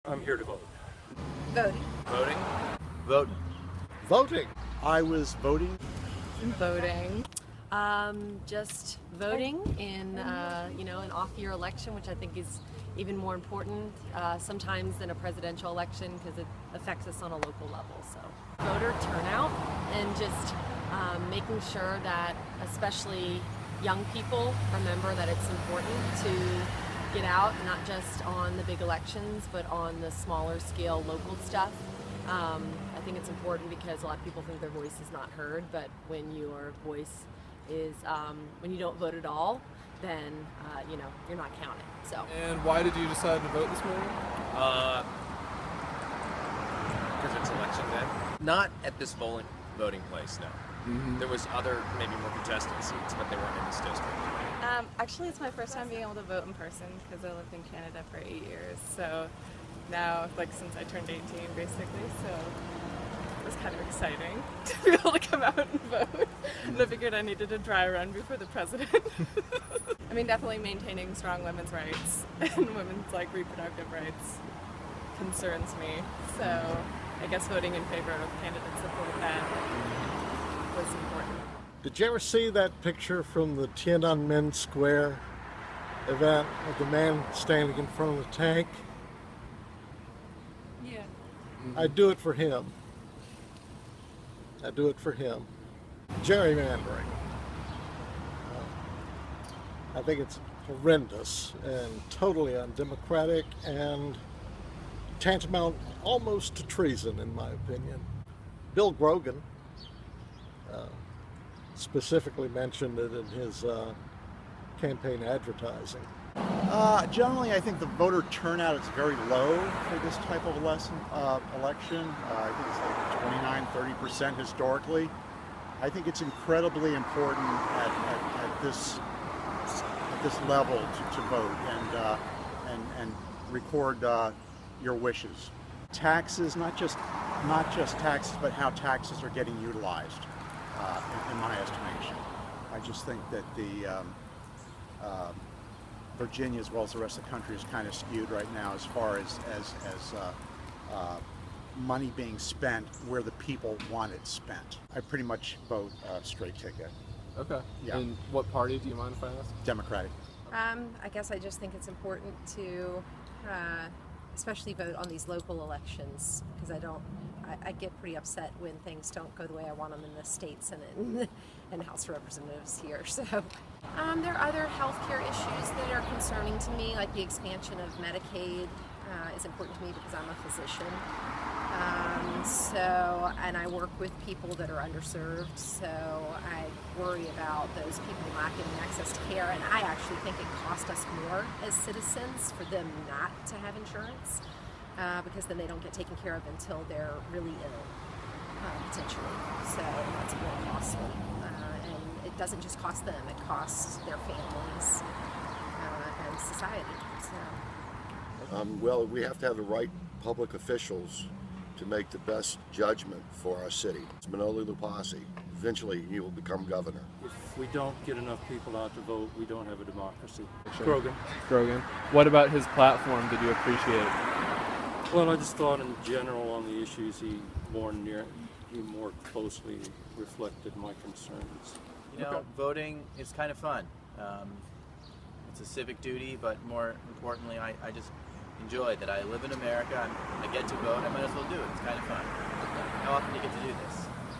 I'm here to vote. Voting. Voting? Voting. Voting. I was voting. Voting. Just voting in, an off-year election, which I think is even more important sometimes than a presidential election because it affects us on a local level. So voter turnout and just making sure that especially young people remember that it's important to get out, not just on the big elections, but on the smaller scale local stuff. I think it's important because a lot of people think their voice is not heard, but when your voice is, when you don't vote at all, then, you're not counted. So. And why did you decide to vote this morning? Because it's election day. Not at this voting place, no. Mm-hmm. There was other, maybe more contested seats, but they weren't in this district. Actually, it's my first time being able to vote in person because I lived in Canada for 8 years. So now, since I turned 18, basically, so it was kind of exciting to be able to come out and vote. And I figured I needed a dry run before the president. I mean, definitely maintaining strong women's rights and women's reproductive rights concerns me. So I guess voting in favor of candidates support that was important. Did you ever see that picture from the Tiananmen Square event of the man standing in front of the tank? Yeah. I'd do it for him. I'd do it for him. Gerrymandering. I think it's horrendous and totally undemocratic and tantamount almost to treason, in my opinion. Bill Grogan specifically mentioned it in his campaign advertising. Generally, I think the voter turnout is very low for this type of election. I think it's 29-30% historically. I think it's incredibly important at this level to vote and record your wishes. Taxes, not just taxes, but how taxes are getting utilized. In my estimation, I just think that the Virginia, as well as the rest of the country, is kind of skewed right now as far as money being spent where the people want it spent. I pretty much vote straight ticket. Okay. Yeah. And what party, do you mind if I ask? Democratic. I guess I just think it's important to especially vote on these local elections because I get pretty upset when things don't go the way I want them in the states and in House of Representatives here. So there are other healthcare issues that are concerning to me, like the expansion of Medicaid is important to me because I'm a physician. And I work with people that are underserved, so I worry about those people not getting access to care, and I actually think it costs us more as citizens for them not to have insurance, because then they don't get taken care of until they're really ill, potentially. So that's more costly, and it doesn't just cost them, it costs their families and society. So. Well, we have to have the right public officials to make the best judgment for our city. It's Manoli Lupasi. Eventually, he will become governor. If we don't get enough people out to vote, we don't have a democracy. Sure. Grogan. What about his platform did you appreciate? Well, I just thought in general on the issues he more closely reflected my concerns. Voting is kind of fun. It's a civic duty, but more importantly, I just enjoy that I live in America, I get to vote, I might as well do it. It's kind of fun. How often do you get to do this?